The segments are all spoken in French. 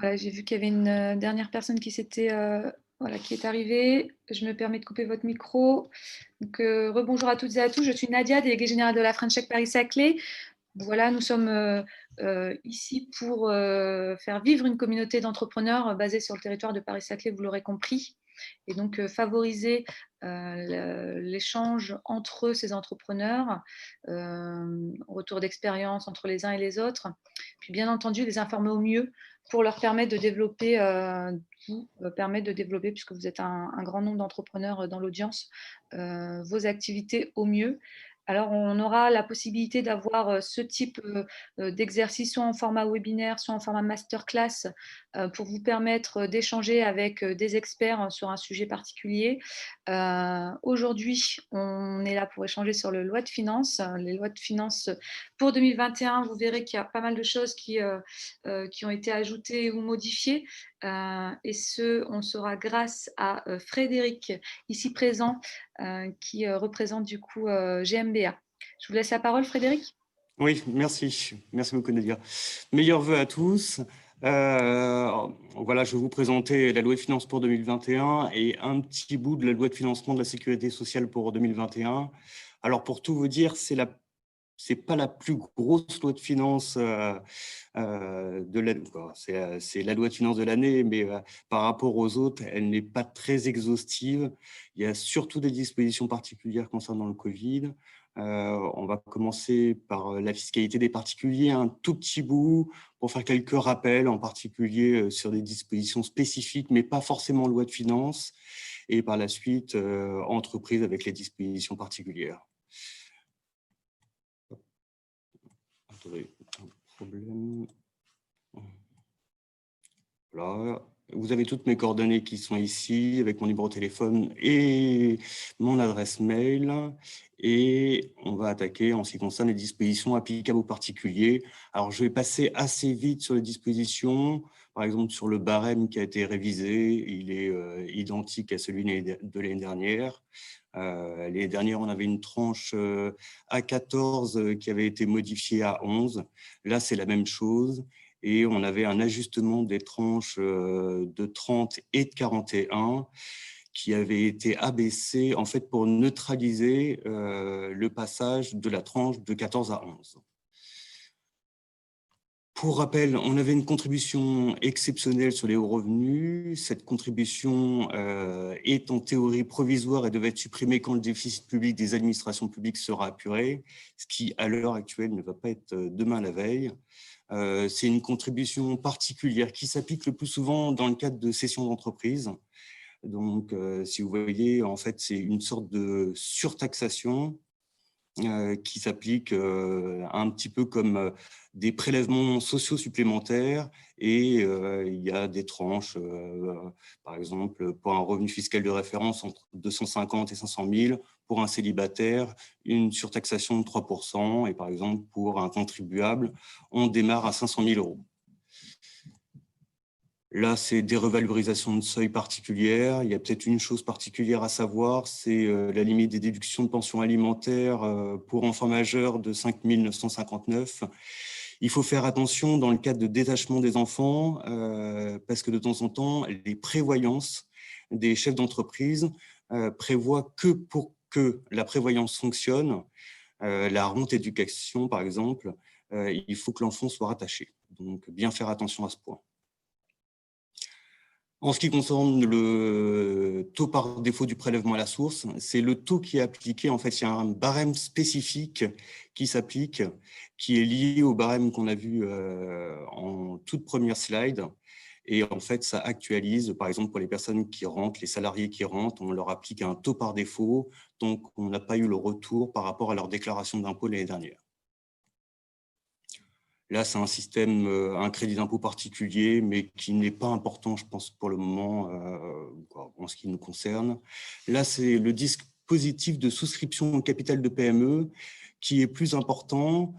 Voilà, j'ai vu qu'il y avait une dernière personne voilà, qui est arrivée. Je me permets de couper votre micro. Donc, rebonjour à toutes et à tous. Je suis Nadia, déléguée générale de la French Tech Paris-Saclay. Voilà, nous sommes ici pour faire vivre une communauté d'entrepreneurs basée sur le territoire de Paris-Saclay, vous l'aurez compris, et donc favoriser l'échange entre ces entrepreneurs, retour d'expérience entre les uns et les autres, puis bien entendu les informer au mieux pour leur permettre de développer, puisque vous êtes un grand nombre d'entrepreneurs dans l'audience, vos activités au mieux. Alors, on aura la possibilité d'avoir ce type d'exercice, soit en format webinaire, soit en format masterclass, pour vous permettre d'échanger avec des experts sur un sujet particulier. Aujourd'hui, on est là pour échanger sur les lois de finances. Les lois de finances pour 2021, vous verrez qu'il y a pas mal de choses qui ont été ajoutées ou modifiées. Et on sera grâce à Frédéric, ici présent, qui représente du coup GmbH. Je vous laisse la parole, Frédéric. Oui, merci. Merci beaucoup, Nadia. Meilleurs vœux à tous. Voilà, je vais vous présenter la loi de finances pour 2021 et un petit bout de la loi de financement de la sécurité sociale pour 2021. Alors, pour tout vous dire, c'est pas la plus grosse loi de finances de l'année. C'est la loi de finances de l'année, mais par rapport aux autres, elle n'est pas très exhaustive. Il y a surtout des dispositions particulières concernant le Covid. On va commencer par la fiscalité des particuliers, un tout petit bout pour faire quelques rappels, en particulier sur des dispositions spécifiques, mais pas forcément loi de finances. Et par la suite, entreprise avec les dispositions particulières. Attendez, un problème. Voilà. Vous avez toutes mes coordonnées qui sont ici, avec mon numéro de téléphone et mon adresse mail. Et on va attaquer en ce qui concerne les dispositions applicables aux particuliers. Alors, je vais passer assez vite sur les dispositions. Par exemple, sur le barème qui a été révisé, il est identique à celui de l'année dernière. L'année dernière, on avait une tranche à 14 qui avait été modifiée à 11. Là, c'est la même chose. Et on avait un ajustement des tranches de 30 et de 41 qui avait été abaissé en fait pour neutraliser le passage de la tranche de 14 à 11. Pour rappel, on avait une contribution exceptionnelle sur les hauts revenus. Cette contribution est en théorie provisoire et devait être supprimée quand le déficit public des administrations publiques sera apuré, ce qui, à l'heure actuelle, ne va pas être demain la veille. C'est une contribution particulière qui s'applique le plus souvent dans le cadre de cessions d'entreprise. Donc, si vous voyez, en fait, c'est une sorte de surtaxation qui s'applique un petit peu comme des prélèvements sociaux supplémentaires et il y a des tranches, par exemple, pour un revenu fiscal de référence entre 250 et 500 000, pour un célibataire, une surtaxation de 3% et par exemple, pour un contribuable, on démarre à 500 000 euros. Là, c'est des revalorisations de seuil particulières. Il y a peut-être une chose particulière à savoir, c'est la limite des déductions de pension alimentaire pour enfants majeurs de 5 959. Il faut faire attention dans le cadre de détachement des enfants parce que de temps en temps, les prévoyances des chefs d'entreprise prévoient que pour que la prévoyance fonctionne, la rente éducation, par exemple, il faut que l'enfant soit rattaché. Donc, bien faire attention à ce point. En ce qui concerne le taux par défaut du prélèvement à la source, c'est le taux qui est appliqué. En fait, il y a un barème spécifique qui s'applique, qui est lié au barème qu'on a vu en toute première slide. Et en fait, ça actualise, par exemple, pour les personnes qui rentrent, les salariés qui rentrent, on leur applique un taux par défaut. Donc, on n'a pas eu le retour par rapport à leur déclaration d'impôt l'année dernière. Là, c'est un système, un crédit d'impôt particulier, mais qui n'est pas important, je pense, pour le moment, en ce qui nous concerne. Là, c'est le dispositif de souscription au capital de PME qui est plus important.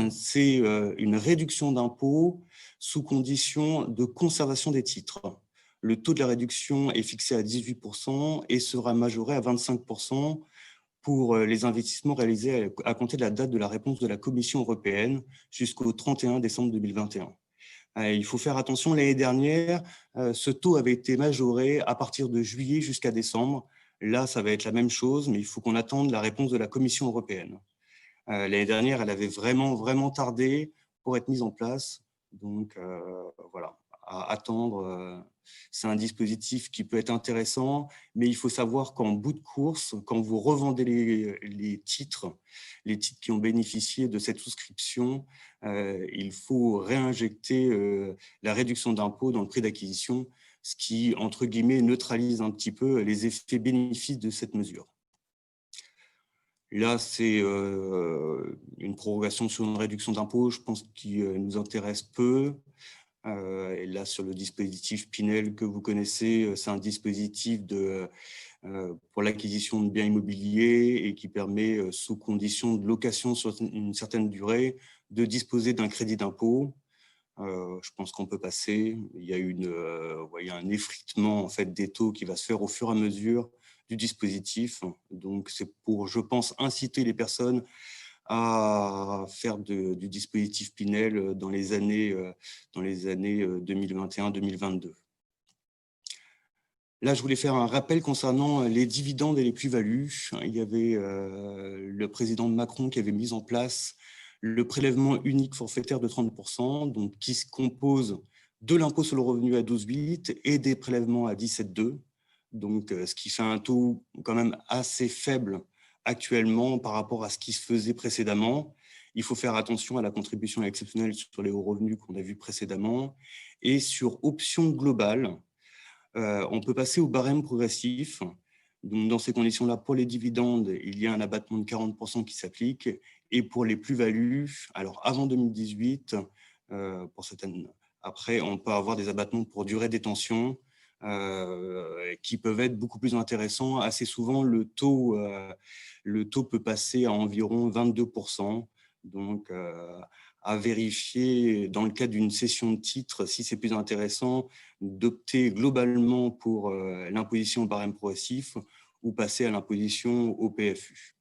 C'est une réduction d'impôt sous condition de conservation des titres. Le taux de la réduction est fixé à 18% et sera majoré à 25% pour les investissements réalisés à compter de la date de la réponse de la Commission européenne jusqu'au 31 décembre 2021. Il faut faire attention, l'année dernière, ce taux avait été majoré à partir de juillet jusqu'à décembre. Là, ça va être la même chose, mais il faut qu'on attende la réponse de la Commission européenne. L'année dernière, elle avait vraiment tardé pour être mise en place. Donc, voilà, à attendre. C'est un dispositif qui peut être intéressant, mais il faut savoir qu'en bout de course, quand vous revendez les titres qui ont bénéficié de cette souscription, il faut réinjecter la réduction d'impôt dans le prix d'acquisition, ce qui, entre guillemets, neutralise un petit peu les effets bénéfices de cette mesure. Là, c'est une prorogation sur une réduction d'impôt, je pense, qui nous intéresse peu. Et là, sur le dispositif Pinel que vous connaissez, c'est un dispositif pour l'acquisition de biens immobiliers et qui permet, sous condition de location sur une certaine durée, de disposer d'un crédit d'impôt. Je pense qu'on peut passer. Il y a un effritement en fait, des taux qui va se faire au fur et à mesure du dispositif. Donc, c'est pour, je pense, inciter les personnes à faire du dispositif Pinel dans les années 2021-2022. Là, je voulais faire un rappel concernant les dividendes et les plus-values. Il y avait le président Macron qui avait mis en place le prélèvement unique forfaitaire de 30%, donc qui se compose de l'impôt sur le revenu à 12,8 et des prélèvements à 17,2. Donc, ce qui fait un taux quand même assez faible actuellement par rapport à ce qui se faisait précédemment. Il faut faire attention à la contribution exceptionnelle sur les hauts revenus qu'on a vu précédemment et sur option globale. On peut passer au barème progressif. Donc, dans ces conditions-là, pour les dividendes, il y a un abattement de 40% qui s'applique. Et pour les plus-values, alors avant 2018, pour certaines, après, on peut avoir des abattements pour durée de détention qui peuvent être beaucoup plus intéressants. Assez souvent, le taux peut passer à environ 22%. Donc, à vérifier dans le cadre d'une cession de titres si c'est plus intéressant d'opter globalement pour l'imposition au barème progressif ou passer à l'imposition au PFU.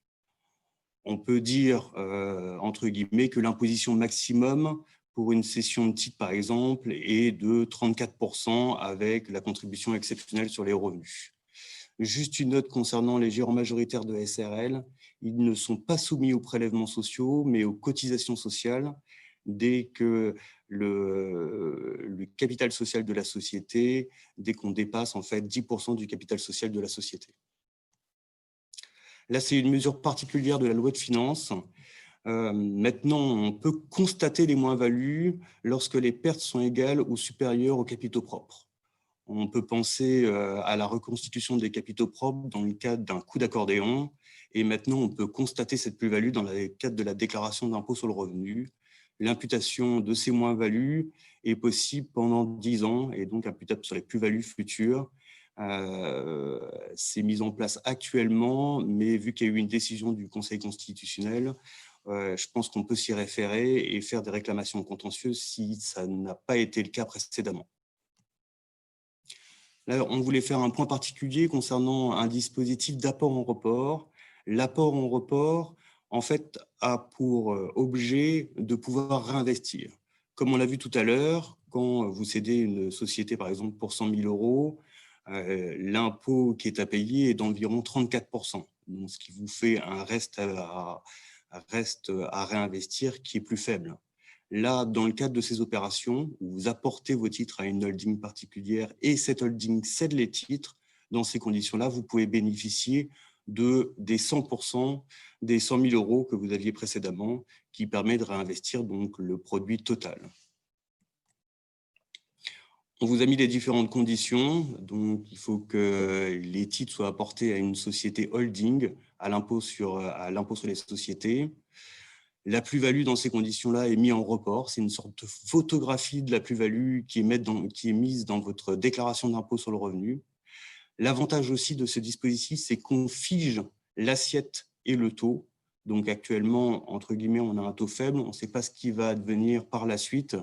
On peut dire, entre guillemets, que l'imposition maximum pour une cession de titre, par exemple, est de 34% avec la contribution exceptionnelle sur les revenus. Juste une note concernant les gérants majoritaires de SRL. Ils ne sont pas soumis aux prélèvements sociaux, mais aux cotisations sociales dès que le capital social de la société, dès qu'on dépasse en fait 10% du capital social de la société. Là, c'est une mesure particulière de la loi de finances. Maintenant, on peut constater les moins-values lorsque les pertes sont égales ou supérieures aux capitaux propres. On peut penser à la reconstitution des capitaux propres dans le cadre d'un coup d'accordéon. Et maintenant, on peut constater cette plus-value dans le cadre de la déclaration d'impôt sur le revenu. L'imputation de ces moins-values est possible pendant 10 ans et donc imputable sur les plus-values futures. C'est mis en place actuellement, mais vu qu'il y a eu une décision du Conseil constitutionnel, je pense qu'on peut s'y référer et faire des réclamations contentieuses si ça n'a pas été le cas précédemment. Là, on voulait faire un point particulier concernant un dispositif d'apport en report. L'apport en report, en fait, a pour objet de pouvoir réinvestir. Comme on l'a vu tout à l'heure, quand vous cédez une société, par exemple, pour 100 000 euros, l'impôt qui est à payer est d'environ 34%. Donc, ce qui vous fait un reste à réinvestir qui est plus faible. Là, dans le cadre de ces opérations, où vous apportez vos titres à une holding particulière et cette holding cède les titres, dans ces conditions-là, vous pouvez bénéficier des 100% des 100 000 euros que vous aviez précédemment, qui permet de réinvestir donc le produit total. On vous a mis les différentes conditions. Donc, il faut que les titres soient apportés à une société holding, à l'impôt sur les sociétés. La plus-value dans ces conditions-là est mise en report. C'est une sorte de photographie de la plus-value qui est mise dans votre déclaration d'impôt sur le revenu. L'avantage aussi de ce dispositif, c'est qu'on fige l'assiette et le taux. Donc actuellement, entre guillemets, on a un taux faible. On ne sait pas ce qui va advenir par la suite.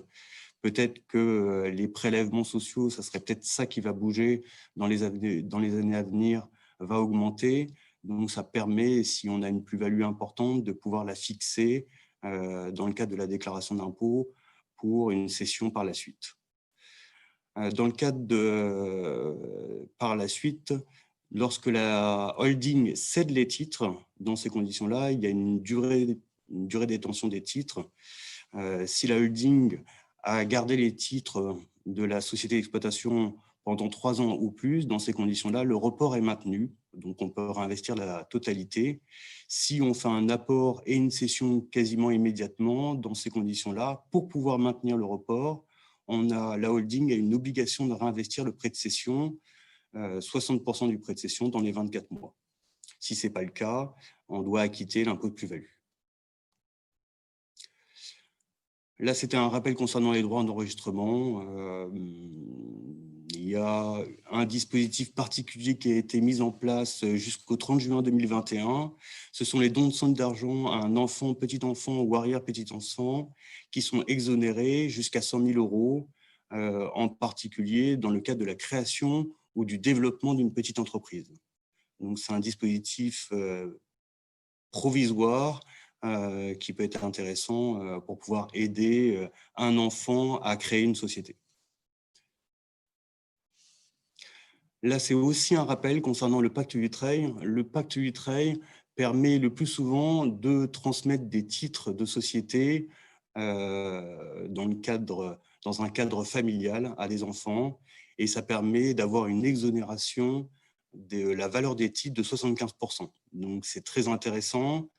Peut-être que les prélèvements sociaux, ça serait peut-être ça qui va bouger dans les années à venir, va augmenter. Donc, ça permet, si on a une plus-value importante, de pouvoir la fixer dans le cadre de la déclaration d'impôt pour une cession par la suite. Dans le cadre par la suite, lorsque la holding cède les titres, dans ces conditions-là, il y a une durée de détention des titres. Si la holding a gardé les titres de la société d'exploitation pendant 3 ans ou plus, dans ces conditions-là, le report est maintenu. Donc, on peut réinvestir la totalité. Si on fait un apport et une cession quasiment immédiatement, dans ces conditions-là, pour pouvoir maintenir le report, la holding a une obligation de réinvestir le prêt de cession, 60% du prêt de cession dans les 24 mois. Si ce n'est pas le cas, on doit acquitter l'impôt de plus-value. Là, c'était un rappel concernant les droits d'enregistrement. Il y a un dispositif particulier qui a été mis en place jusqu'au 30 juin 2021. Ce sont les dons de somme d'argent à un enfant, petit enfant ou arrière-petit-enfant qui sont exonérés jusqu'à 100 000 €, en particulier dans le cadre de la création ou du développement d'une petite entreprise. Donc, c'est un dispositif provisoire qui peut être intéressant pour pouvoir aider un enfant à créer une société. Là, c'est aussi un rappel concernant le pacte Dutreil. Le pacte Dutreil permet le plus souvent de transmettre des titres de société dans un cadre familial à des enfants, et ça permet d'avoir une exonération de la valeur des titres de 75%. Donc, c'est très intéressant.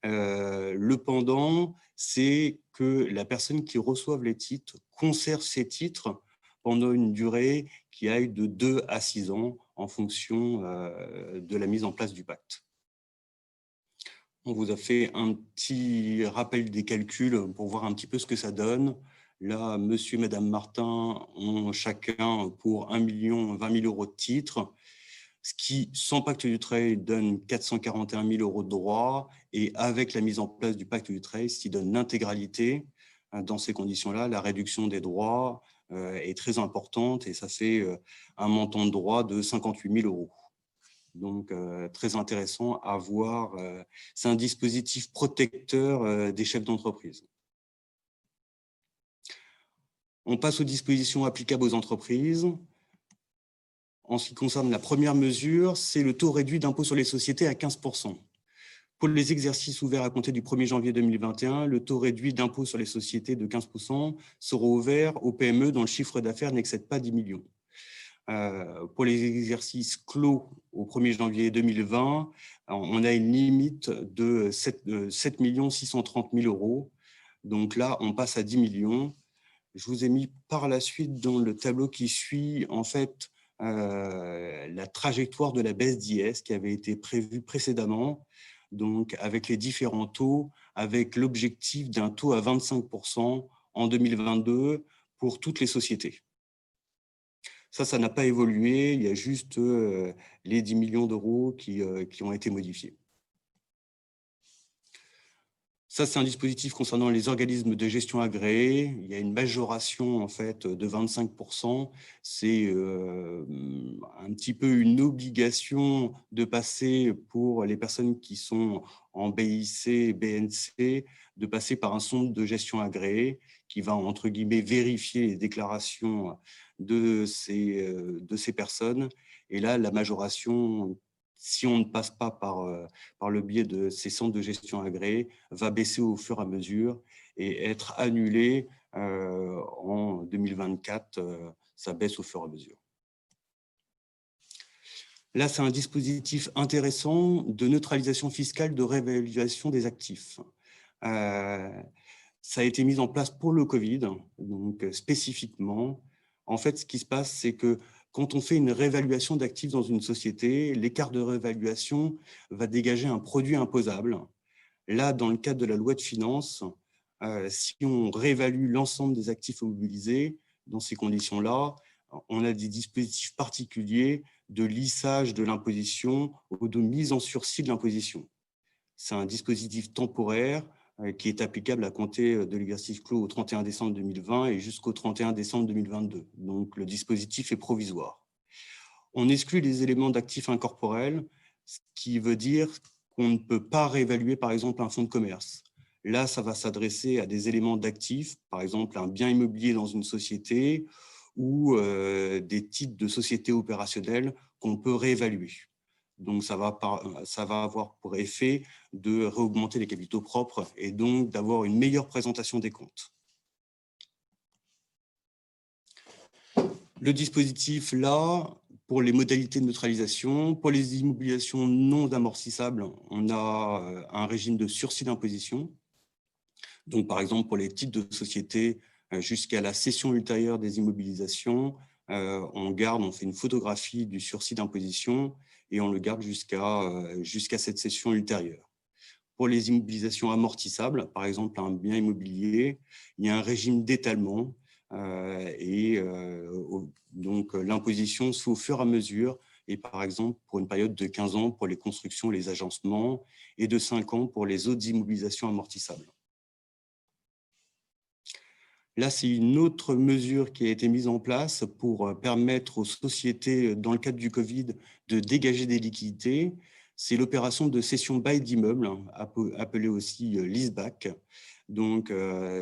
Le pendant, c'est que la personne qui reçoit les titres conserve ces titres pendant une durée qui aille de 2 à 6 ans en fonction de la mise en place du pacte. On vous a fait un petit rappel des calculs pour voir un petit peu ce que ça donne. Là, monsieur et madame Martin ont chacun pour 1 020 000 € de titres, ce qui, sans pacte Dutreil, donne 441 000 € de droits, et avec la mise en place du pacte Dutreil, ce qui donne l'intégralité. Dans ces conditions-là, la réduction des droits est très importante, et ça fait un montant de droits de 58 000 €. Donc, très intéressant à voir. C'est un dispositif protecteur des chefs d'entreprise. On passe aux dispositions applicables aux entreprises. En ce qui concerne la première mesure, c'est le taux réduit d'impôt sur les sociétés à 15%. Pour les exercices ouverts à compter du 1er janvier 2021, le taux réduit d'impôt sur les sociétés de 15% sera ouvert aux PME dont le chiffre d'affaires n'excède pas 10 millions. Pour les exercices clos au 1er janvier 2020, on a une limite de 7 630 000 €. Donc là, on passe à 10 millions. Je vous ai mis par la suite dans le tableau qui suit, en fait, la trajectoire de la baisse d'IS qui avait été prévue précédemment, donc avec les différents taux, avec l'objectif d'un taux à 25% en 2022 pour toutes les sociétés. Ça n'a pas évolué, il y a juste les 10 millions d'euros qui ont été modifiés. Ça, c'est un dispositif concernant les organismes de gestion agréés. Il y a une majoration en fait de 25%. C'est un petit peu une obligation de passer pour les personnes qui sont en BIC, BNC, de passer par un centre de gestion agréé qui va, entre guillemets, vérifier les déclarations de ces personnes. Et là, la majoration, si on ne passe pas par le biais de ces centres de gestion agréés, va baisser au fur et à mesure et être annulée en 2024. Ça baisse au fur et à mesure. Là, c'est un dispositif intéressant de neutralisation fiscale de réévaluation des actifs. Ça a été mis en place pour le Covid, donc spécifiquement. En fait, ce qui se passe, c'est que quand on fait une réévaluation d'actifs dans une société, l'écart de réévaluation va dégager un produit imposable. Là, dans le cadre de la loi de finances, si on réévalue l'ensemble des actifs immobilisés, dans ces conditions-là, on a des dispositifs particuliers de lissage de l'imposition ou de mise en sursis de l'imposition. C'est un dispositif temporaire qui est applicable à compter de l'exercice clos au 31 décembre 2020 et jusqu'au 31 décembre 2022. Donc, le dispositif est provisoire. On exclut les éléments d'actifs incorporels, ce qui veut dire qu'on ne peut pas réévaluer, par exemple, un fonds de commerce. Là, ça va s'adresser à des éléments d'actifs, par exemple un bien immobilier dans une société ou des titres de société opérationnelle qu'on peut réévaluer. Donc, ça va avoir pour effet de réaugmenter les capitaux propres et donc d'avoir une meilleure présentation des comptes. Le dispositif, là, pour les modalités de neutralisation, pour les immobilisations non amortissables, on a un régime de sursis d'imposition. Donc, par exemple, pour les titres de société, jusqu'à la cession ultérieure des immobilisations, on fait une photographie du sursis d'imposition et on le garde jusqu'à cette cession ultérieure. Pour les immobilisations amortissables, par exemple un bien immobilier, il y a un régime d'étalement donc l'imposition se fait au fur et à mesure et par exemple pour une période de 15 ans pour les constructions, les agencements et de 5 ans pour les autres immobilisations amortissables. Là, c'est une autre mesure qui a été mise en place pour permettre aux sociétés, dans le cadre du Covid, de dégager des liquidités. C'est l'opération de cession-bail d'immeubles, appelée aussi leaseback. Donc,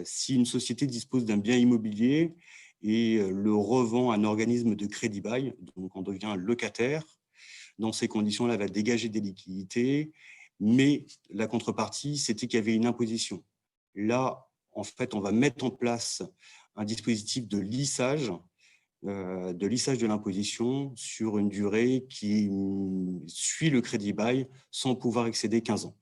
si une société dispose d'un bien immobilier et le revend à un organisme de crédit-bail, donc on devient locataire, dans ces conditions-là, elle va dégager des liquidités, mais la contrepartie, c'était qu'il y avait une imposition. Là, en fait, on va mettre en place un dispositif de lissage de l'imposition sur une durée qui suit le crédit bail sans pouvoir excéder 15 ans.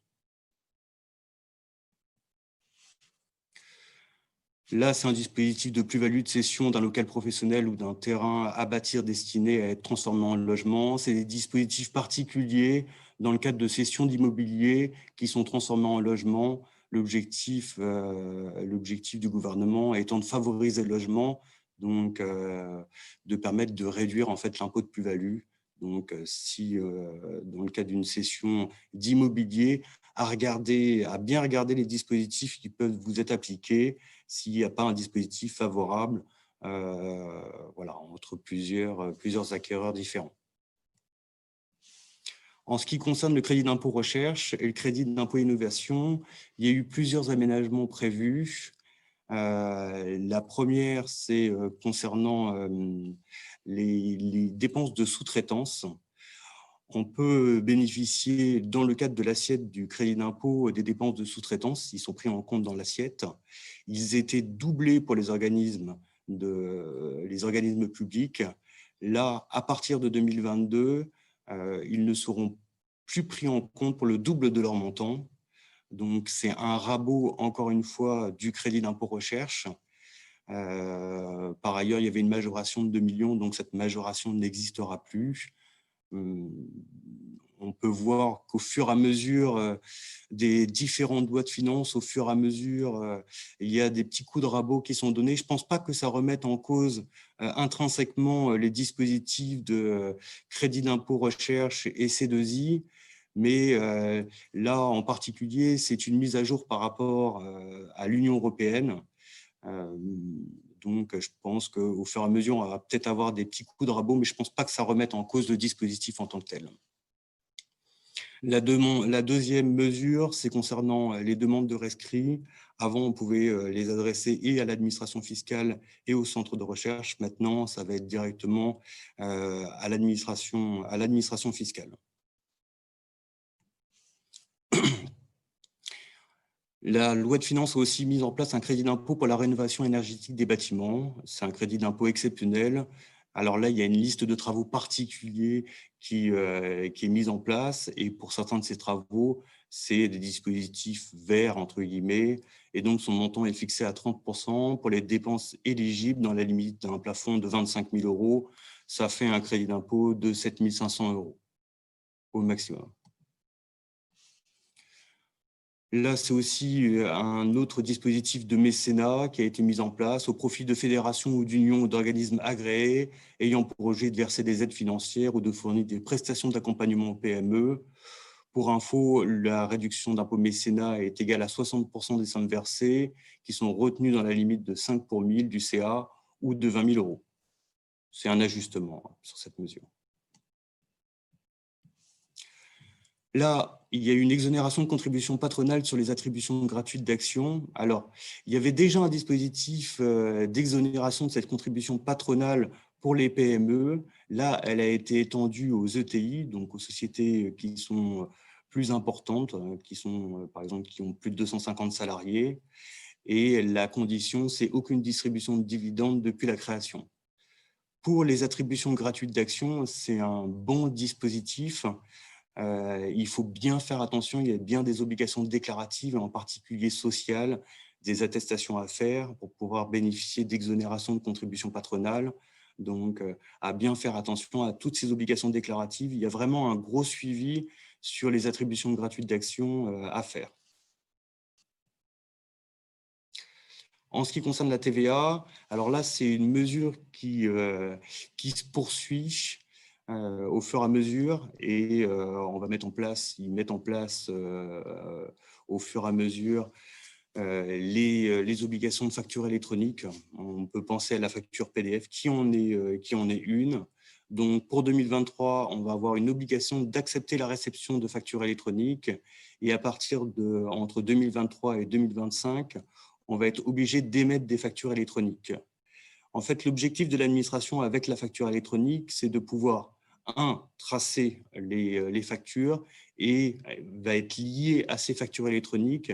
Là, c'est un dispositif de plus-value de cession d'un local professionnel ou d'un terrain à bâtir destiné à être transformé en logement. C'est des dispositifs particuliers dans le cadre de cessions d'immobilier qui sont transformés en logement. L'objectif du gouvernement étant de favoriser le logement, donc de permettre de réduire en fait l'impôt de plus-value. Donc, si dans le cadre d'une cession d'immobilier, à bien regarder les dispositifs qui peuvent vous être appliqués s'il n'y a pas un dispositif favorable voilà, entre plusieurs acquéreurs différents. En ce qui concerne le crédit d'impôt recherche et le crédit d'impôt innovation, il y a eu plusieurs aménagements prévus. La première, c'est concernant les dépenses de sous-traitance. On peut bénéficier, dans le cadre de l'assiette du crédit d'impôt, des dépenses de sous-traitance. Ils sont pris en compte dans l'assiette. Ils étaient doublés pour les organismes publics. Là, à partir de 2022, ils ne seront plus pris en compte pour le double de leur montant. Donc, c'est un rabot, encore une fois, du crédit d'impôt recherche. Par ailleurs, il y avait une majoration de 2 millions, donc cette majoration n'existera plus. On peut voir qu'au fur et à mesure des différentes lois de finances, au fur et à mesure, il y a des petits coups de rabot qui sont donnés. Je ne pense pas que ça remette en cause intrinsèquement les dispositifs de crédit d'impôt recherche et C2I, mais là, en particulier, c'est une mise à jour par rapport à l'Union européenne. Donc, je pense qu'au fur et à mesure, on va peut-être avoir des petits coups de rabot, mais je ne pense pas que ça remette en cause le dispositif en tant que tel. La deuxième mesure, c'est concernant les demandes de rescrit. Avant, on pouvait les adresser et à l'administration fiscale et au centre de recherche. Maintenant, ça va être directement à l'administration fiscale. La loi de finances a aussi mis en place un crédit d'impôt pour la rénovation énergétique des bâtiments. C'est un crédit d'impôt exceptionnel. Alors là, il y a une liste de travaux particuliers qui est mise en place. Et pour certains de ces travaux, c'est des dispositifs verts, entre guillemets. Et donc, son montant est fixé à 30% pour les dépenses éligibles dans la limite d'un plafond de 25 000 €. Ça fait un crédit d'impôt de 7 500 € au maximum. Là, c'est aussi un autre dispositif de mécénat qui a été mis en place au profit de fédérations ou d'unions ou d'organismes agréés ayant pour projet de verser des aides financières ou de fournir des prestations d'accompagnement aux PME. Pour info, la réduction d'impôt mécénat est égale à 60% des sommes versées qui sont retenues dans la limite de 5 pour 1000 du CA ou de 20 000 €. C'est un ajustement sur cette mesure. Là, il y a eu une exonération de contribution patronale sur les attributions gratuites d'actions. Alors, il y avait déjà un dispositif d'exonération de cette contribution patronale pour les PME. Là, elle a été étendue aux ETI, donc aux sociétés qui sont plus importantes, qui sont, par exemple, qui ont plus de 250 salariés. Et la condition, c'est aucune distribution de dividendes depuis la création. Pour les attributions gratuites d'actions, c'est un bon dispositif. Il faut bien faire attention, il y a bien des obligations déclaratives, en particulier sociales, des attestations à faire pour pouvoir bénéficier d'exonérations de contributions patronales. Donc, à bien faire attention à toutes ces obligations déclaratives. Il y a vraiment un gros suivi sur les attributions gratuites d'actions à faire. En ce qui concerne la TVA, alors là, c'est une mesure qui se poursuit au fur et à mesure et on va mettre en place, ils mettent en place au fur et à mesure les obligations de facture électronique. On peut penser à la facture PDF qui en est une. Donc pour 2023, on va avoir une obligation d'accepter la réception de factures électroniques et à partir de entre 2023 et 2025, on va être obligé d'émettre des factures électroniques. En fait, l'objectif de l'administration avec la facture électronique, c'est de pouvoir, tracer les factures et va être lié à ces factures électroniques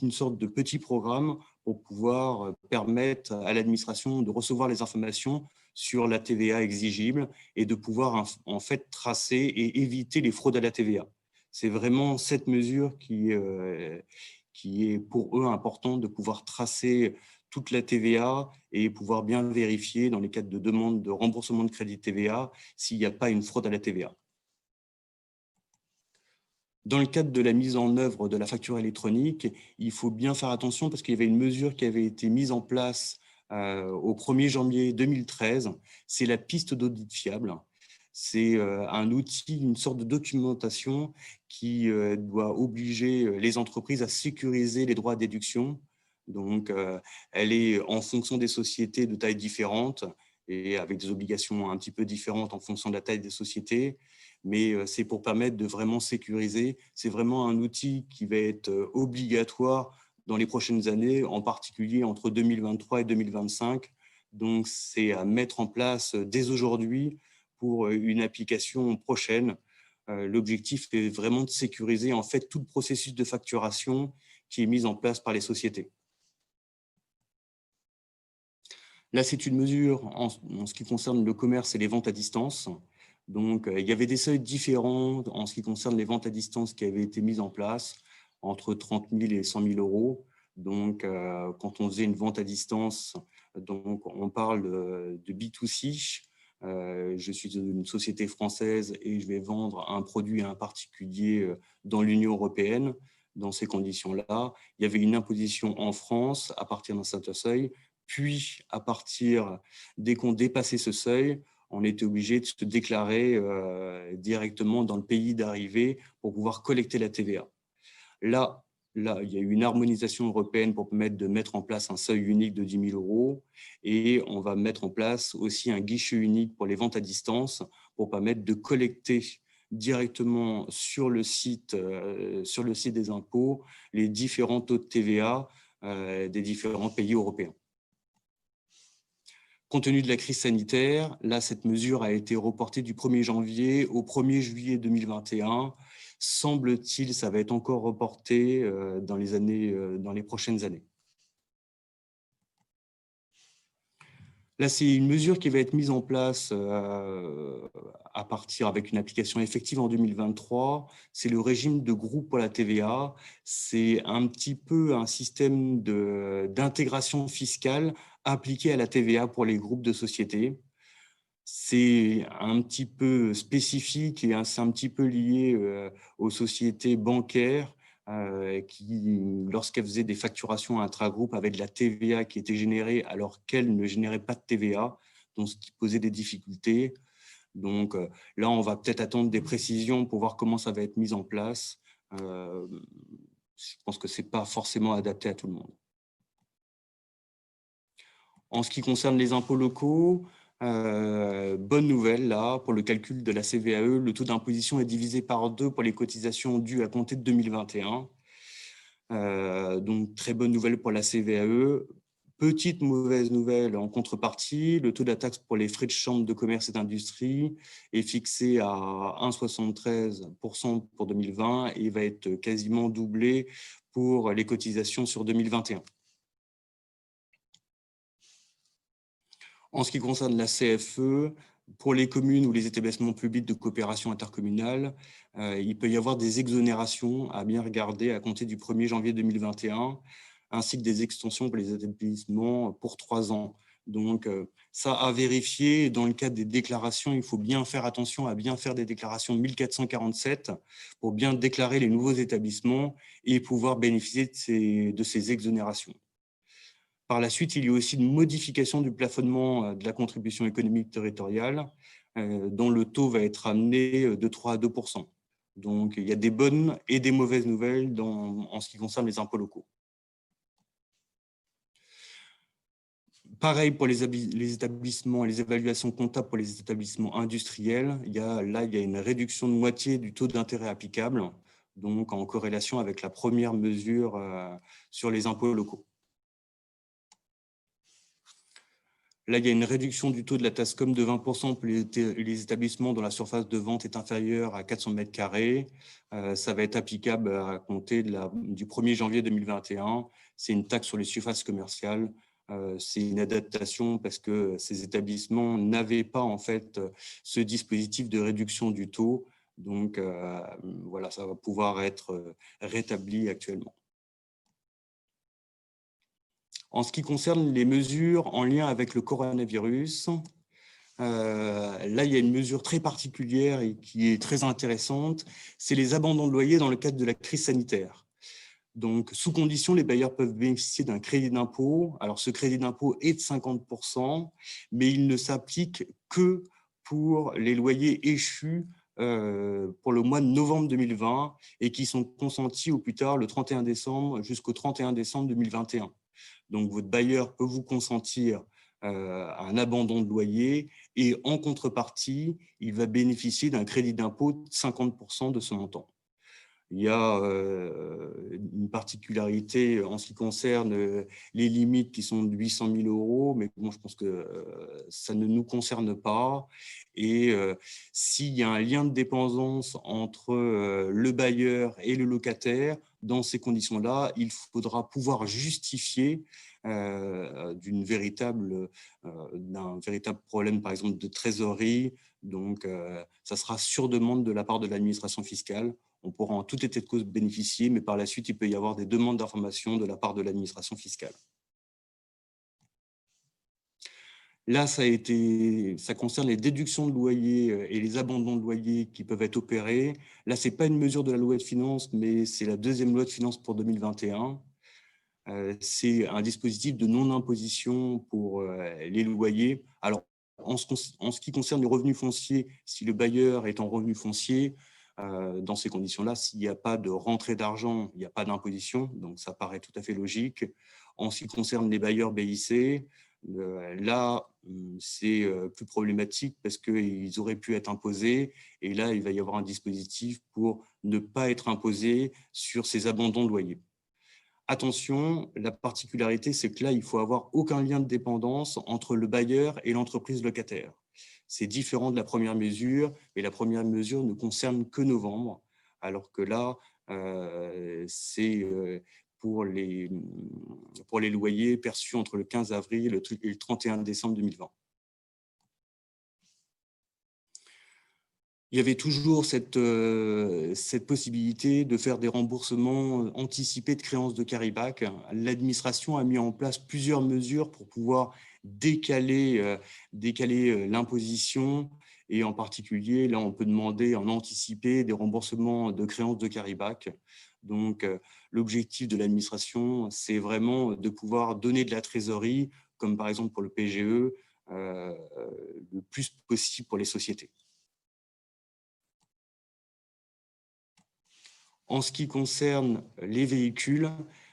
une sorte de petit programme pour pouvoir permettre à l'administration de recevoir les informations sur la TVA exigible et de pouvoir en fait tracer et éviter les fraudes à la TVA. C'est vraiment cette mesure qui est pour eux important de pouvoir tracer toute la TVA et pouvoir bien vérifier dans les cas de demande de remboursement de crédit TVA s'il n'y a pas une fraude à la TVA. Dans le cadre de la mise en œuvre de la facture électronique, il faut bien faire attention parce qu'il y avait une mesure qui avait été mise en place au 1er janvier 2013, c'est la piste d'audit fiable. C'est un outil, une sorte de documentation qui doit obliger les entreprises à sécuriser les droits à déduction. Donc, elle est en fonction des sociétés de tailles différentes et avec des obligations un petit peu différentes en fonction de la taille des sociétés. Mais c'est pour permettre de vraiment sécuriser. C'est vraiment un outil qui va être obligatoire dans les prochaines années, en particulier entre 2023 et 2025. Donc, c'est à mettre en place dès aujourd'hui pour une application prochaine. L'objectif est vraiment de sécuriser en fait tout le processus de facturation qui est mis en place par les sociétés. Là, c'est une mesure en ce qui concerne le commerce et les ventes à distance. Donc, il y avait des seuils différents en ce qui concerne les ventes à distance qui avaient été mises en place, entre 30 000 et 100 000 euros. Donc, quand on faisait une vente à distance, donc on parle de B2C. Je suis une société française et je vais vendre un produit à un particulier dans l'Union européenne. Dans ces conditions-là, il y avait une imposition en France à partir d'un certain seuil. Puis, à partir, dès qu'on dépassait ce seuil, on était obligé de se déclarer directement dans le pays d'arrivée pour pouvoir collecter la TVA. Là, il y a eu une harmonisation européenne pour permettre de mettre en place un seuil unique de 10 000 euros et on va mettre en place aussi un guichet unique pour les ventes à distance pour permettre de collecter directement sur le site des impôts les différents taux de TVA des différents pays européens. Compte tenu de la crise sanitaire, là, cette mesure a été reportée du 1er janvier au 1er juillet 2021. Semble-t-il, ça va être encore reporté dans les prochaines années. Là, c'est une mesure qui va être mise en place à partir avec une application effective en 2023. C'est le régime de groupe pour la TVA. C'est un petit peu un système d'intégration fiscale appliqué à la TVA pour les groupes de sociétés. C'est un petit peu spécifique et c'est un petit peu lié aux sociétés bancaires qui, lorsqu'elles faisaient des facturations intra-groupes, avaient de la TVA qui était générée alors qu'elles ne généraient pas de TVA, donc ce qui posait des difficultés. Donc là, on va peut-être attendre des précisions pour voir comment ça va être mis en place. Je pense que ce n'est pas forcément adapté à tout le monde. En ce qui concerne les impôts locaux, Bonne nouvelle, là, pour le calcul de la CVAE, le taux d'imposition est divisé par 2 pour les cotisations dues à compter de 2021. Donc, très bonne nouvelle pour la CVAE. Petite mauvaise nouvelle en contrepartie, le taux de la taxe pour les frais de chambre de commerce et d'industrie est fixé à 1,73% pour 2020 et va être quasiment doublé pour les cotisations sur 2021. En ce qui concerne la CFE, pour les communes ou les établissements publics de coopération intercommunale, il peut y avoir des exonérations à bien regarder à compter du 1er janvier 2021, ainsi que des extensions pour les établissements pour 3 ans. Donc, ça à vérifier. Dans le cadre des déclarations, il faut bien faire attention à bien faire des déclarations 1447 pour bien déclarer les nouveaux établissements et pouvoir bénéficier de ces exonérations. Par la suite, il y a aussi une modification du plafonnement de la contribution économique territoriale, dont le taux va être amené de 3 à 2%. Donc, il y a des bonnes et des mauvaises nouvelles en ce qui concerne les impôts locaux. Pareil pour les établissements et les évaluations comptables pour les établissements industriels. Il y a une réduction de moitié du taux d'intérêt applicable, donc en corrélation avec la première mesure sur les impôts locaux. Là, il y a une réduction du taux de la TASCOM de 20% pour les établissements dont la surface de vente est inférieure à 400 mètres carrés. Ça va être applicable à compter du 1er janvier 2021. C'est une taxe sur les surfaces commerciales. C'est une adaptation parce que ces établissements n'avaient pas en fait ce dispositif de réduction du taux. Donc, voilà, ça va pouvoir être rétabli actuellement. En ce qui concerne les mesures en lien avec le coronavirus, là, il y a une mesure très particulière et qui est très intéressante, c'est les abandons de loyer dans le cadre de la crise sanitaire. Donc, sous condition, les bailleurs peuvent bénéficier d'un crédit d'impôt. Alors, ce crédit d'impôt est de 50%, mais il ne s'applique que pour les loyers échus pour le mois de novembre 2020 et qui sont consentis au plus tard le 31 décembre jusqu'au 31 décembre 2021. Donc, votre bailleur peut vous consentir un abandon de loyer et en contrepartie, il va bénéficier d'un crédit d'impôt de 50% de ce montant. Il y a une particularité en ce qui concerne les limites qui sont de 800 000 €, mais bon, je pense que ça ne nous concerne pas. Et s'il y a un lien de dépendance entre le bailleur et le locataire, dans ces conditions-là, il faudra pouvoir justifier d'un véritable problème, par exemple, de trésorerie. Donc, ça sera sur demande de la part de l'administration fiscale. On pourra en tout état de cause bénéficier, mais par la suite, il peut y avoir des demandes d'information de la part de l'administration fiscale. Là, ça concerne les déductions de loyer et les abandons de loyer qui peuvent être opérés. Là, ce n'est pas une mesure de la loi de finances, mais c'est la deuxième loi de finances pour 2021. C'est un dispositif de non-imposition pour les loyers. Alors, en ce qui concerne les revenus fonciers, si le bailleur est en revenu foncier, dans ces conditions-là, s'il n'y a pas de rentrée d'argent, il n'y a pas d'imposition, donc ça paraît tout à fait logique. En ce qui concerne les bailleurs BIC, là, c'est plus problématique parce qu'ils auraient pu être imposés et là, il va y avoir un dispositif pour ne pas être imposé sur ces abandons de loyer. Attention, la particularité, c'est que là, il ne faut avoir aucun lien de dépendance entre le bailleur et l'entreprise locataire. C'est différent de la première mesure, mais la première mesure ne concerne que novembre, alors que là, c'est pour les loyers perçus entre le 15 avril et le 31 décembre 2020. Il y avait toujours cette possibilité de faire des remboursements anticipés de créances de carry-back. L'administration a mis en place plusieurs mesures pour pouvoir décaler l'imposition et en particulier, là, on peut demander en anticipé des remboursements de créances de carry-back. Donc, l'objectif de l'administration, c'est vraiment de pouvoir donner de la trésorerie, comme par exemple pour le PGE, le plus possible pour les sociétés. En ce qui concerne les véhicules,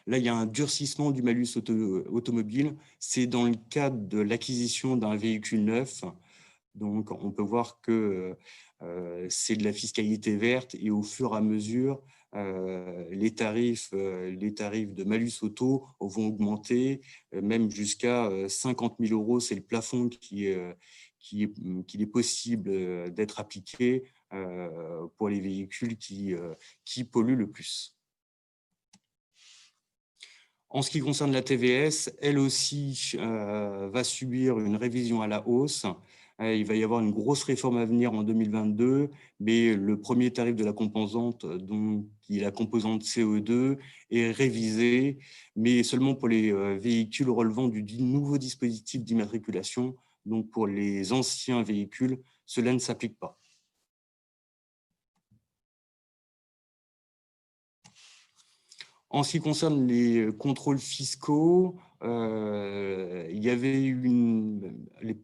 Là, il y a un durcissement du malus automobile. C'est dans le cadre de l'acquisition d'un véhicule neuf. Donc, on peut voir que c'est de la fiscalité verte et au fur et à mesure, les tarifs de malus auto vont augmenter, même jusqu'à 50 000 euros. C'est le plafond qu'il est possible d'être appliqué pour les véhicules qui polluent le plus. En ce qui concerne la TVS, elle aussi va subir une révision à la hausse. Il va y avoir une grosse réforme à venir en 2022, mais le premier tarif de la composante, donc qui est la composante CO2, est révisé, mais seulement pour les véhicules relevant du nouveau dispositif d'immatriculation. Donc pour les anciens véhicules, cela ne s'applique pas. En ce qui concerne les contrôles fiscaux, il y avait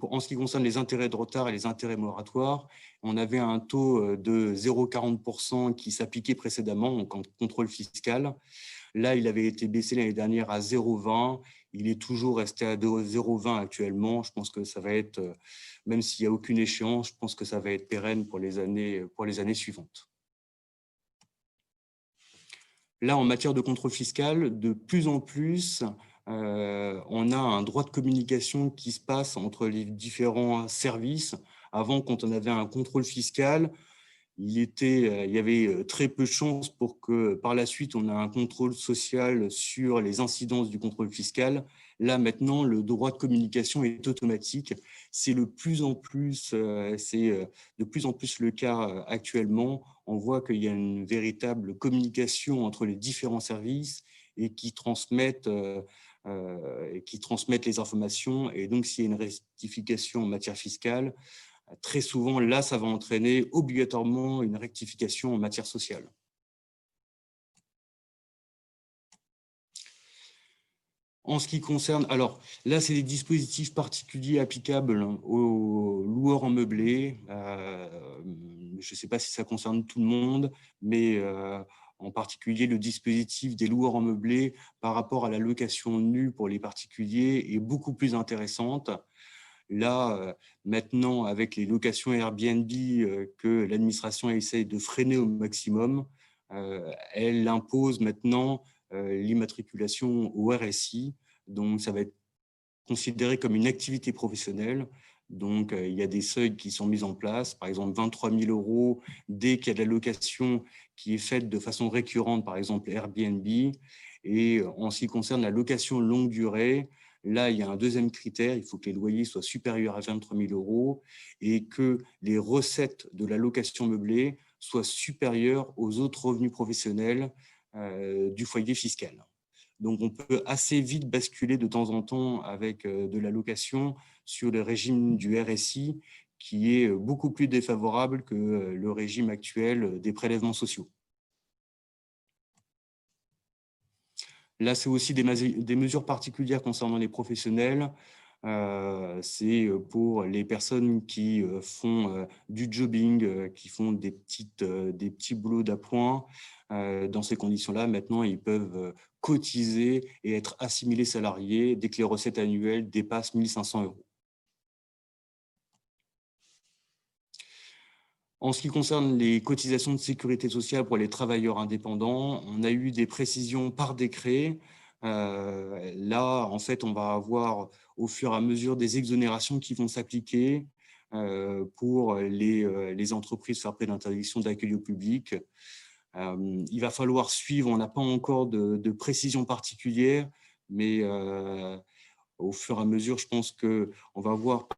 en ce qui concerne les intérêts de retard et les intérêts moratoires, on avait un taux de 0,40% qui s'appliquait précédemment en contrôle fiscal. Là, il avait été baissé l'année dernière à 0,20. Il est toujours resté à 0,20 actuellement. Je pense que ça va être, même s'il n'y a aucune échéance, je pense que ça va être pérenne pour les années suivantes. Là, en matière de contrôle fiscal, de plus en plus, on a un droit de communication qui se passe entre les différents services. Avant, quand on avait un contrôle fiscal, il y avait très peu de chances pour que par la suite, on ait un contrôle social sur les incidences du contrôle fiscal. Là, maintenant, le droit de communication est automatique. C'est de plus en plus le cas actuellement. On voit qu'il y a une véritable communication entre les différents services et qui transmettent les informations. Et donc, s'il y a une rectification en matière fiscale, très souvent, là, ça va entraîner obligatoirement une rectification en matière sociale. En ce qui concerne, alors là, c'est des dispositifs particuliers applicables aux loueurs en meublé. Je ne sais pas si ça concerne tout le monde, mais en particulier le dispositif des loueurs en meublé par rapport à la location nue pour les particuliers est beaucoup plus intéressante. Là, maintenant, avec les locations Airbnb que l'administration essaye de freiner au maximum, elle impose maintenant l'immatriculation au RSI. Donc, ça va être considéré comme une activité professionnelle. Donc, il y a des seuils qui sont mis en place, par exemple 23 000 euros dès qu'il y a de la location qui est faite de façon récurrente, par exemple Airbnb. Et en ce qui concerne la location longue durée, là, il y a un deuxième critère, il faut que les loyers soient supérieurs à 23 000 euros et que les recettes de la location meublée soient supérieures aux autres revenus professionnels du foyer fiscal. Donc, on peut assez vite basculer de temps en temps avec de la location sur le régime du RSI qui est beaucoup plus défavorable que le régime actuel des prélèvements sociaux. Là, c'est aussi des mesures particulières concernant les professionnels. C'est pour les personnes qui font du jobbing, qui font des petits boulots d'appoint. Dans ces conditions-là, maintenant, ils peuvent cotiser et être assimilés salariés dès que les recettes annuelles dépassent 1 500 euros. En ce qui concerne les cotisations de sécurité sociale pour les travailleurs indépendants, on a eu des précisions par décret. Là, en fait, on va avoir au fur et à mesure des exonérations qui vont s'appliquer pour les entreprises frappées d'interdiction d'accueil au public. Il va falloir suivre, on n'a pas encore de précision particulière, mais au fur et à mesure, je pense qu'on va voir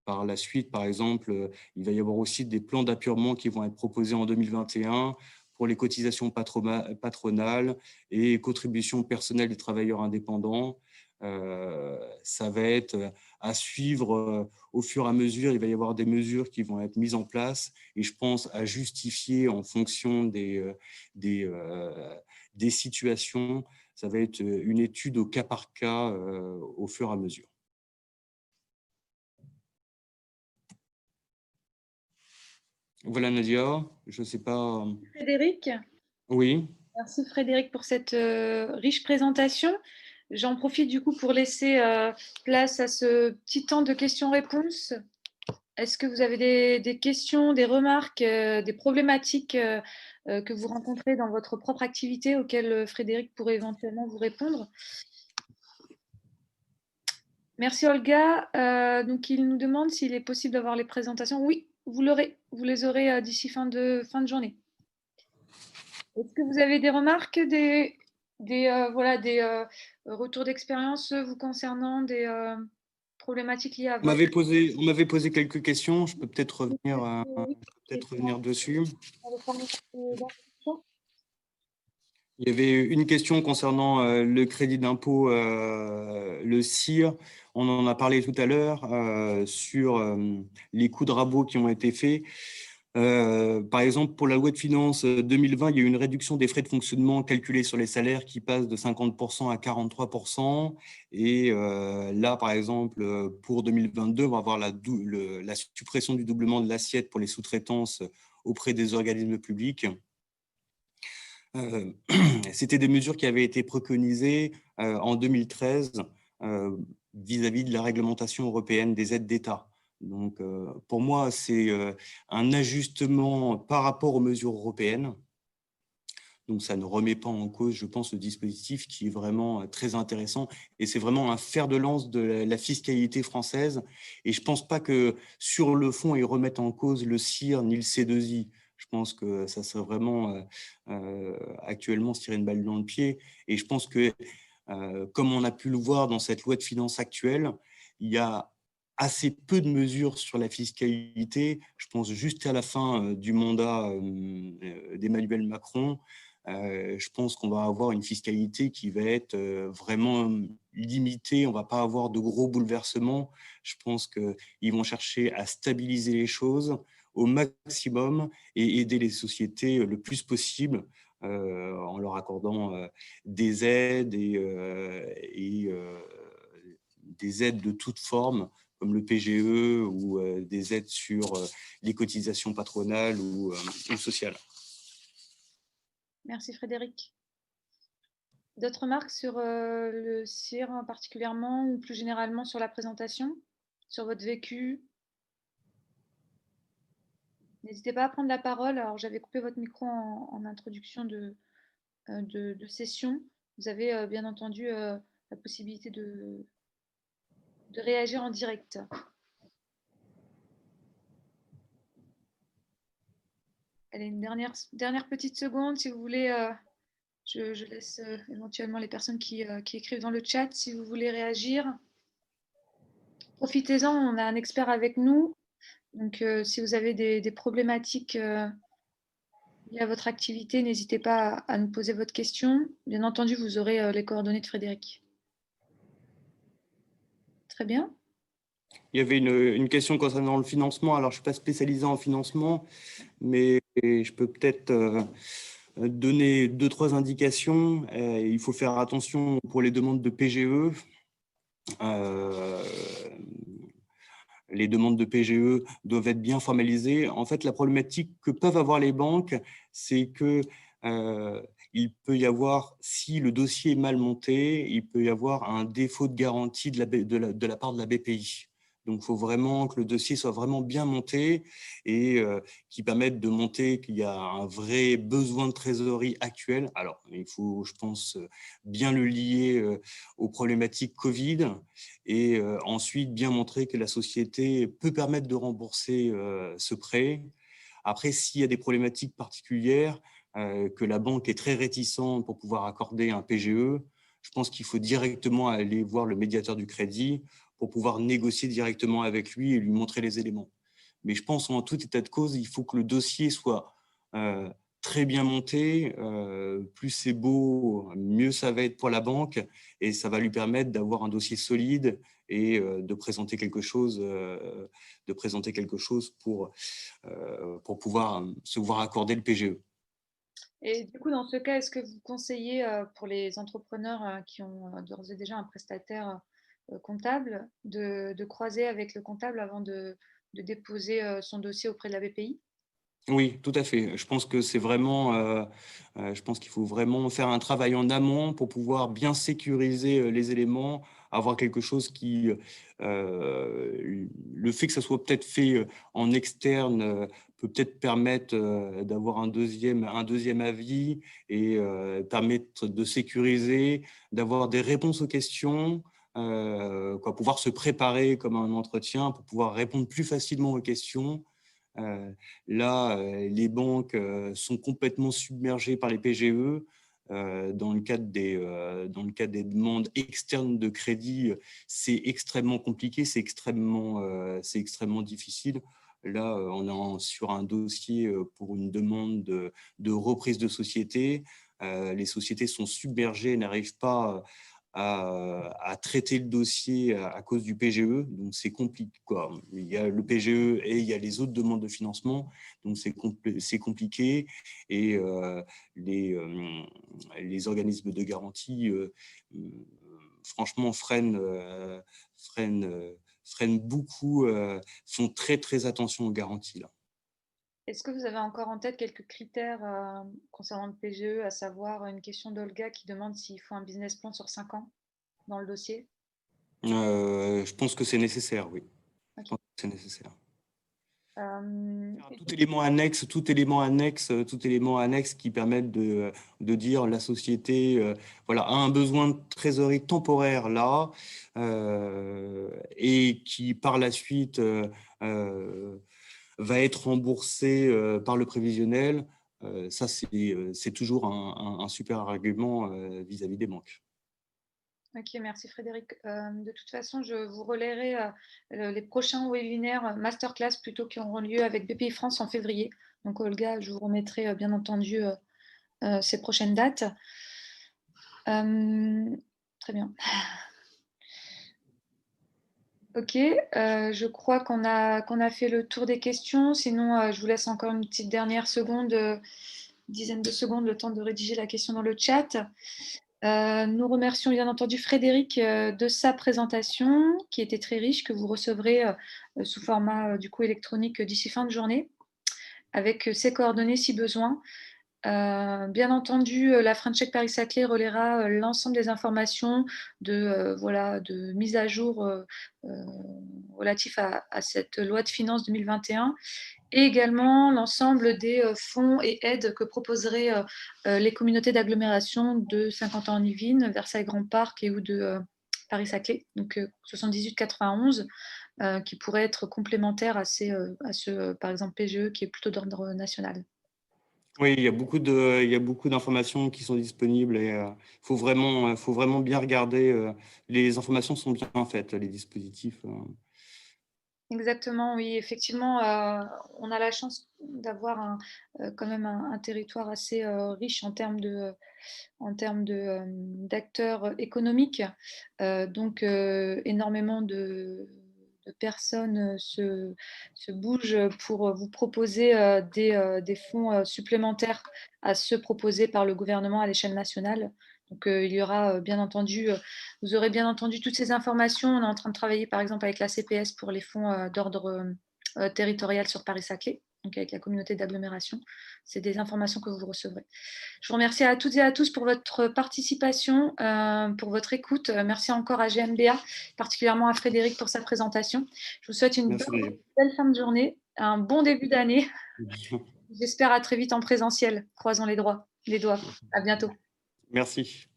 par la suite, par exemple, il va y avoir aussi des plans d'appurement qui vont être proposés en 2021 pour les cotisations patronales et contributions personnelles des travailleurs indépendants. Ça va être à suivre au fur et à mesure. Il va y avoir des mesures qui vont être mises en place et je pense à justifier en fonction des situations. Ça va être une étude au cas par cas au fur et à mesure. Voilà Nadia, je ne sais pas. Frédéric, Oui. Merci Frédéric pour cette riche présentation. J'en profite du coup pour laisser place à ce petit temps de questions-réponses. Est-ce que vous avez des questions, des remarques, des problématiques que vous rencontrez dans votre propre activité auxquelles Frédéric pourrait éventuellement vous répondre? Merci Olga. Donc il nous demande s'il est possible d'avoir les présentations. Oui, vous l'aurez. Vous les aurez d'ici fin de journée. Est-ce que vous avez des remarques, voilà, des retours d'expérience vous concernant, des problématiques liées à votre... On m'avait posé quelques questions, je peux peut-être Oui, revenir dessus. dans le format d'inscription. Il y avait une question concernant le crédit d'impôt, le CIR. On en a parlé tout à l'heure sur les coûts de rabot qui ont été faits. Par exemple, pour la loi de finances 2020, il y a eu une réduction des frais de fonctionnement calculés sur les salaires qui passe de 50% à 43%. Et là, par exemple, pour 2022, on va avoir la suppression du doublement de l'assiette pour les sous-traitances auprès des organismes publics. C'était des mesures qui avaient été préconisées en 2013 vis-à-vis de la réglementation européenne des aides d'État. Donc, pour moi, c'est un ajustement par rapport aux mesures européennes. Donc, ça ne remet pas en cause, je pense, le dispositif qui est vraiment très intéressant. Et c'est vraiment un fer de lance de la fiscalité française. Et je ne pense pas que sur le fond, ils remettent en cause le CIR ni le C2I. Je pense que ça serait vraiment actuellement se tirer une balle dans le pied. Et je pense que, comme on a pu le voir dans cette loi de finances actuelle, il y a assez peu de mesures sur la fiscalité. Je pense juste à la fin du mandat d'Emmanuel Macron. Je pense qu'on va avoir une fiscalité qui va être vraiment limitée. On ne va pas avoir de gros bouleversements. Je pense qu'ils vont chercher à stabiliser les choses au maximum et aider les sociétés le plus possible en leur accordant des aides et des aides de toute forme, comme le PGE ou des aides sur les cotisations patronales ou sociales. Merci Frédéric. D'autres remarques sur le CIR particulièrement ou plus généralement sur la présentation, sur votre vécu? N'hésitez pas à prendre la parole. Alors, j'avais coupé votre micro en introduction de session. Vous avez bien entendu la possibilité de réagir en direct. Allez, une dernière petite seconde, si vous voulez. Je laisse éventuellement les personnes qui écrivent dans le chat si vous voulez réagir. Profitez-en, on a un expert avec nous. Donc, si vous avez des problématiques liées à votre activité, n'hésitez pas à nous poser votre question. Bien entendu, vous aurez les coordonnées de Frédéric. Très bien. Il y avait une question concernant le financement. Alors, je ne suis pas spécialisé en financement, mais je peux peut-être donner 2-3 indications. Il faut faire attention pour les demandes de PGE. Les demandes de PGE doivent être bien formalisées. En fait, la problématique que peuvent avoir les banques, c'est que il peut y avoir, si le dossier est mal monté, il peut y avoir un défaut de garantie de la part de la BPI. Donc, il faut vraiment que le dossier soit vraiment bien monté et qui permette de montrer qu'il y a un vrai besoin de trésorerie actuel. Alors, il faut, je pense, bien le lier aux problématiques Covid et ensuite bien montrer que la société peut permettre de rembourser ce prêt. Après, s'il y a des problématiques particulières, que la banque est très réticente pour pouvoir accorder un PGE, je pense qu'il faut directement aller voir le médiateur du crédit pour pouvoir négocier directement avec lui et lui montrer les éléments. Mais je pense en tout état de cause, il faut que le dossier soit très bien monté. Plus c'est beau, mieux ça va être pour la banque et ça va lui permettre d'avoir un dossier solide et de présenter quelque chose pour pouvoir se voir accorder le PGE. Et du coup, dans ce cas, est-ce que vous conseillez pour les entrepreneurs qui ont d'ores et déjà un prestataire comptable de croiser avec le comptable avant de déposer son dossier auprès de la BPI? Oui, tout à fait. Je pense que c'est vraiment, je pense qu'il faut vraiment faire un travail en amont pour pouvoir bien sécuriser les éléments, avoir quelque chose qui, le fait que ça soit peut-être fait en externe peut peut-être permettre d'avoir un deuxième avis et permettre de sécuriser, d'avoir des réponses aux questions, quoi, pouvoir se préparer comme un entretien pour pouvoir répondre plus facilement aux questions. Euh, Là, les banques sont complètement submergées par les PGE. Dans le cadre des demandes externes de crédit, c'est extrêmement compliqué, c'est extrêmement difficile. Là, on est sur un dossier pour une demande de reprise de société. Les sociétés sont submergées, n'arrivent pas à traiter le dossier à cause du PGE. Donc, c'est compliqué, quoi. Il y a le PGE et il y a les autres demandes de financement. Donc, c'est compliqué. Et les organismes de garantie, franchement, freinent beaucoup, font très, très attention aux garanties, là. Est-ce que vous avez encore en tête quelques critères concernant le PGE, à savoir une question d'Olga qui demande s'il faut un business plan sur 5 ans dans le dossier? Je pense que c'est nécessaire, oui. Je Ok. pense que c'est nécessaire. Et Tout élément annexe qui permette de dire la société voilà, a un besoin de trésorerie temporaire là et qui par la suite va être remboursé par le prévisionnel. Ça, c'est toujours un super argument vis-à-vis des banques. Ok, merci Frédéric. De toute façon, je vous relayerai les prochains webinaires, masterclass plutôt, qui auront lieu avec BPI France en février. Donc Olga, je vous remettrai bien entendu ces prochaines dates. Très bien. Ok, je crois qu'on a fait le tour des questions. Sinon, je vous laisse encore une petite dernière seconde, dizaine de secondes, le temps de rédiger la question dans le chat. Nous remercions bien entendu Frédéric de sa présentation, qui était très riche, que vous recevrez sous format du coup électronique d'ici fin de journée, avec ses coordonnées si besoin. Bien entendu, la French Paris-Saclay relaiera l'ensemble des informations voilà, de mise à jour relatif à cette loi de finances 2021 et également l'ensemble des fonds et aides que proposeraient les communautés d'agglomération de Saint-Quentin-en-Yvelines, Versailles Grand Parc et ou de Paris-Saclay, donc 78-91, qui pourraient être complémentaires à ce par exemple, PGE qui est plutôt d'ordre national. Oui, il y a beaucoup d'informations qui sont disponibles et faut vraiment bien regarder. Les informations sont bien faites, les dispositifs. Exactement, oui, effectivement, on a la chance d'avoir quand même un territoire assez riche d'acteurs économiques. Donc, énormément de personnes se bougent pour vous proposer des fonds supplémentaires à ceux proposés par le gouvernement à l'échelle nationale. Donc, il y aura bien entendu, vous aurez bien entendu toutes ces informations. On est en train de travailler par exemple avec la CPS pour les fonds d'ordre territorial sur Paris-Saclay, donc avec la communauté d'agglomération. C'est des informations que vous recevrez. Je vous remercie à toutes et à tous pour votre participation, pour votre écoute. Merci encore à GMBA, particulièrement à Frédéric pour sa présentation. Je vous souhaite une Merci. belle fin de journée, un bon début d'année. J'espère à très vite en présentiel. Croisons les doigts. À bientôt. Merci.